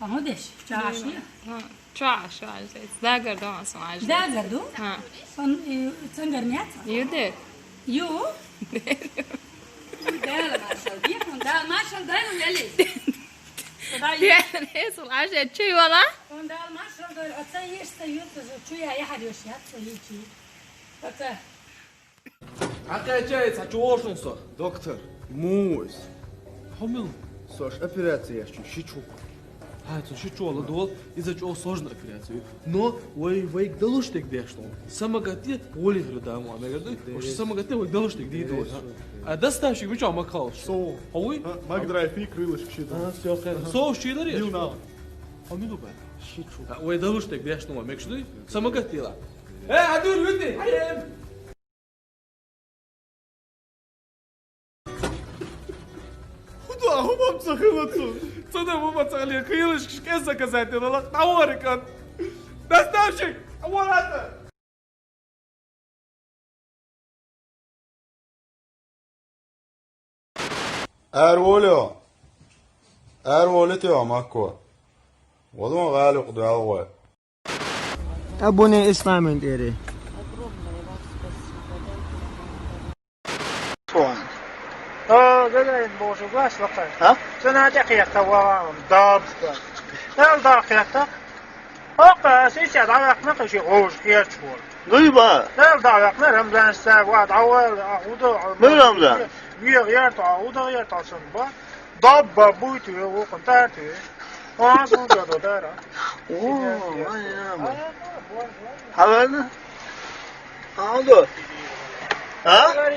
عمودش چاشی چاش عجز داگر دو اصلا عجز داگر دو سنگر میاد یوده یو دال ماشال بیکن دال ماشال دال یلی هيصل عجز شي ولا دال ماشال دال اتسيش سيوت شويه اي حد يشيات سيجي بس Опять очёртнулся, доктор. Муз. Хамил. Сош, операция щечу. Хайцу шичола дол, из-за чего сложно операцию. Но вы далуштик дешло. Самогате воли градаму, а говорю, что самогате вы далуштик дидо. А доставщик вы что макал? Со. А вы? Магдрайфи крылышки щит. Все хорошо. Со щидари. Юна. Хамил бе. Щечу. Вы далуштик дешло, мекшли? Самогате ла. عدول ودي حيم خدا هم مسخرتون. صدق ماما تغلي خيلش كيسا كزاتي والله تعورك انت دستاشك اولاد ارولتي وماكو وضم غالق دعوة ابوني اسلام ديري ده بوشو باش لقى ها سنة دقيقة وام داب دقيقة اوقع سيسي دعوة نقشي غوش كيرشور غيبة دعوة رمضان الساب واد عوال عودو من رمضان غيرت عودو غيرت سنبا داب بويتو وقنتاتو واسو جدو دارا حوالنا عودو ها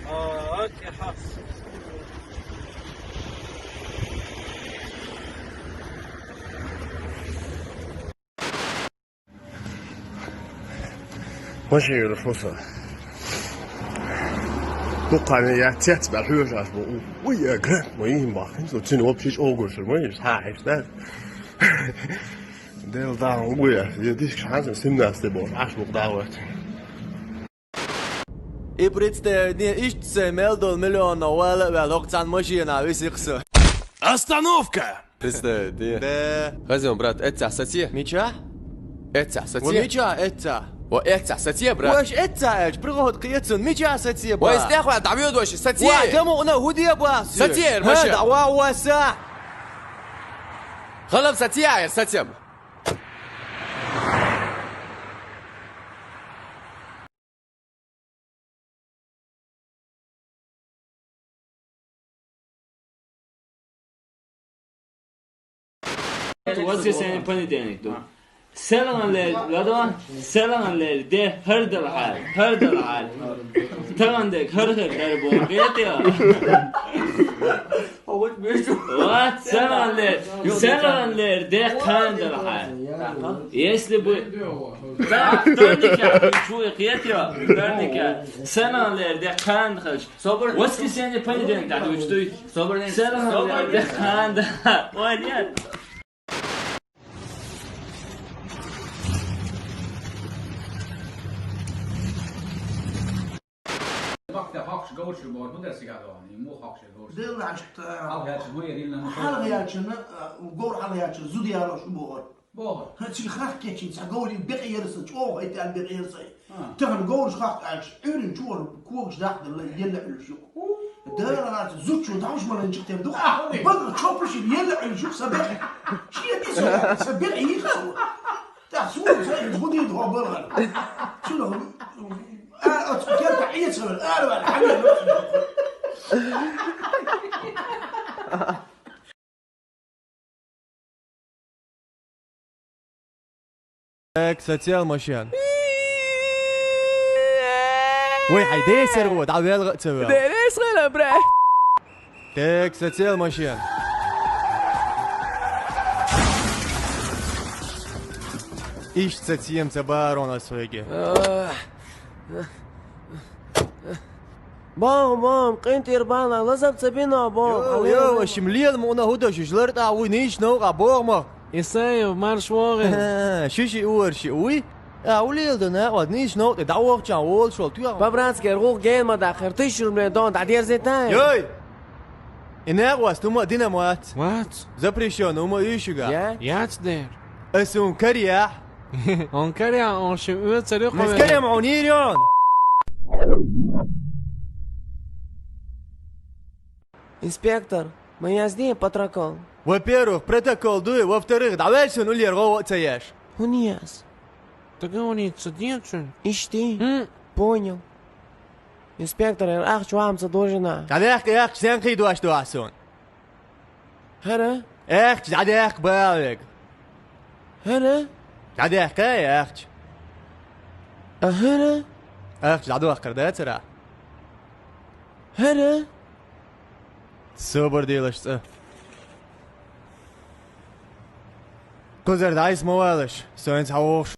اوكي حاس ماشي الفرصة. بقى يا تتبع حوجة ويا جرام وين ما خمسة تنو بشيش أوجر ما يصحى ده ده ويا يديش حاجة سمنا استبور عاش مقداوت. Представьте, мелдол миллион новелла велокцан машина висикса. Остановка! Представьте. Да. Возьмем, брат, это сатье. Меча? Это сатье. Меча, это. وإتسع ساتيه برا واش إتسع برغوت قيتسون ميجا ساتيه برا واستخوى دعوة دوش ساتيه واتمو أنا هودي برا ساتيه ماشي دعوة واسع خلف ساتيه يا ساتيه واسه سنة بندينك دو سلام لدوان سلام ده هر دل حال تغندك هر در بوقيت يا أول بيجو وات سلام ده كان دل حال يسلي بو ترنك يا شو قيت يا ترنك سلام ده كان خش صبر واسه سنة بندينك تعد وجدوي صبر سلام ده كان وين Hakks gootje wordt, moet dat zich aan doen. Je moet hakks gootje. دل عشت Algaatje goeie rillen. حلقياتنا وقول حلقياتنا زودي على شو بور بور هاتشي خاخ كيتشين سقولي بقي يرسل شو هيت على بقي يرسل تهن قول خاخ عش عين شو كوكش داخل يلا الشو دار هات زوج شو تعوش ولا نجيك تبدو بدر تشوفش يلا الشو سبق شي تسوى سبق يخو تحسوا خذي دو بر شنو كيف تحية سبب أنا الحمد اك ساتيال ماشيان وي حيدي سرغو دعوة الغتسوي ديريس غلا برا تك ساتيال ماشيان ايش ساتيام تبارون اسويجي بام قينت يربانا لازم تبينا بام يو شمليل مونا هودا شجلر تعوي نيش نوغا بورما يسايو مارش واغي شيشي اور شي وي وليل دنا ود نيش نو دعوق جاول شول تو بابرانسكي روغ جين ما داخر تشرب من دون تعدير زيتان يوي إناغواس توما ديناموات What? زبريشون وما يشوغا Jats där. أسون كرياح On karja, on się ut så det مسكريا معونيريون Инспектор, меня здесь потракал. во-первых, протокол дуй, во-вторых, давай что нули ргово цеешь. Униас. Так он и цединчун. Ишти. Hm. Понял. Инспектор, ах, чуам задолжена. عليك يا أخ سانقي دواش دواسون هنا أخ عليك بالك هنا عليك يا أخ هنا أخ عدوك كردات سرع هنا سوبر ديلش كوزر دايس موالش سوينس حوش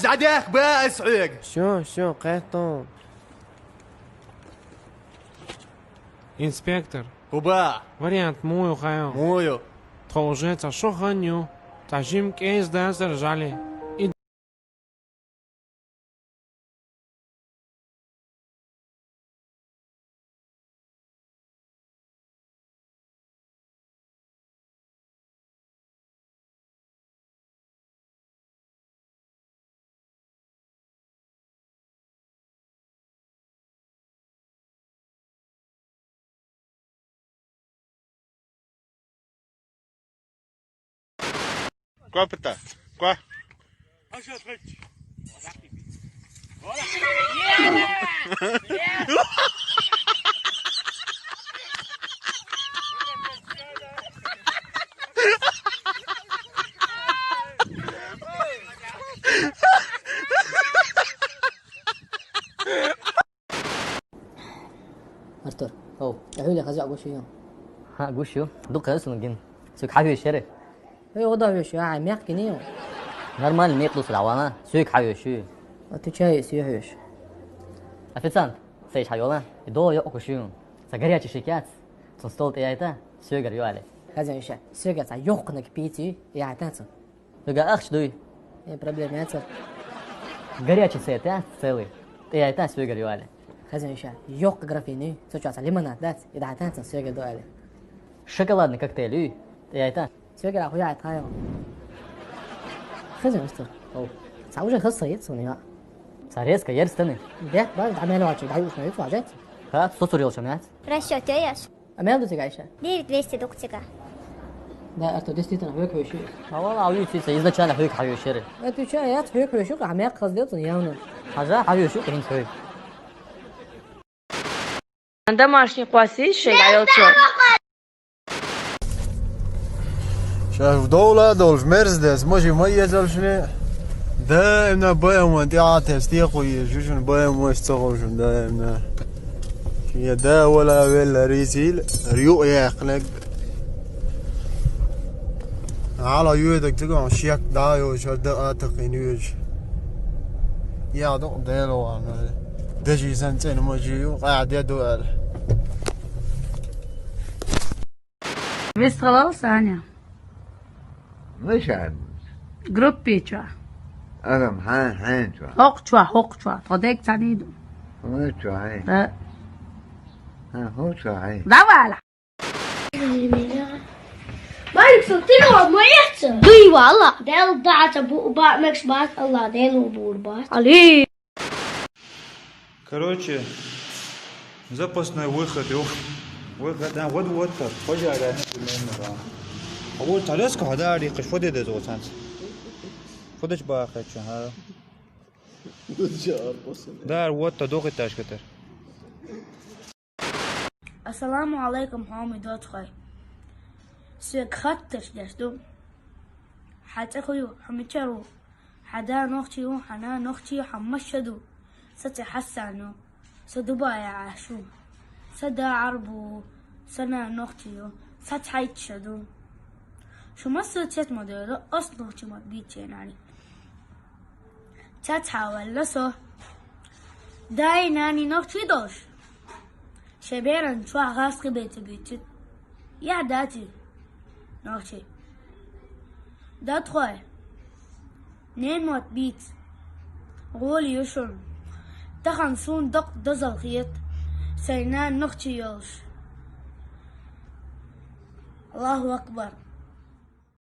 عليك بائس عيق شو قيطون. Инспектор, وباع вариант мой ухаю. مويو Тхолжеца шо ханю. Тажим кейс да сержали. Quoi, putain? Quoi? أرتر أو أهولي خزع قوشيو ها قوشيو دوق هسون جن سوق حبيب الشري هي وضع شو عم يحكي نيو نورمال ميقلص العوامة سوق حبيب شو أتشاي سيوحش أفتان سيش حيولا يدو يوقو شو سجريا تشيكات تنستولت إياتا سوق ريوالي هذا يشا سوق تا يوقنك بيتي إياتاتو يوقا أخش دوي إيه проблем ياتر جريا تشيكات سوي إياتا سوق ريوالي هذا يشا يوق جرافيني سوتشا ليموناد دات إذا هتانسن سوق دوالي شوكولادный коктейль إياتا سوق الأخويا تايو خزن مستر أو سأوجه خص يتصوني ها ساريسكا يرستني ده بعد عمال واجي ده يوش ما يطلع جات ها صوتور يوشنات Расчет, яш. أمال دوتي عايشة 9200 دوктика. ده أرتو دستي تنحوك وشي والله عاوي في سيزنا كان حوك حيو شري أنتو شايات حوك وشوك عمال قصديتني ياونا حاجة حيو شوك هين حوك домашний قواسي شيء على الصور شايف دول في مرسيدس ماشي مميز ولا شنو؟ دائما بايم انت تستيقوا شو بايم واشتغل دائما هي دا ولا ريسيل ريو يقلق على يودك تقع شيك دايو شو دا تقينيوش يا دو ديلو انا دجي سنتين ماشي قاعد يدو بس خلاص أنا مش عارف جروبي شو أنا محان شو هوق شو توديك تانيدو هو شو هاي هو شو هاي دعوة مالك صوتينه ما يحسن دوي والله ديل ضاعت ابو با مكس باس الله ديل وبور باس علي Короче, запасной выход. Выход, да, вот так. Пожалуй, примерно. А вот тарелка ходари, каш фоде да зоцанц. Фодеч бахача, ха. Да, вот та дохи ташкатер. السلام عليكم حامي دوت خاي سيك خطش دستو حتى خيو حميتشرو حدا نختي وحنا نختي حمشدو ستحسنوا سدبايا عاشو سدا عربو سنا نختيو ستحيت شدو شو مصر تشت مديرو أصله شو مبيتين يعني تتحاول لسو داي ناني نختي دوش شبيرن شو غاسق بيت بيت يا داتي نختي دات خوي نين موت بيت غولي يشون تخنسون دق دزل خيط سينان نختي يوش الله أكبر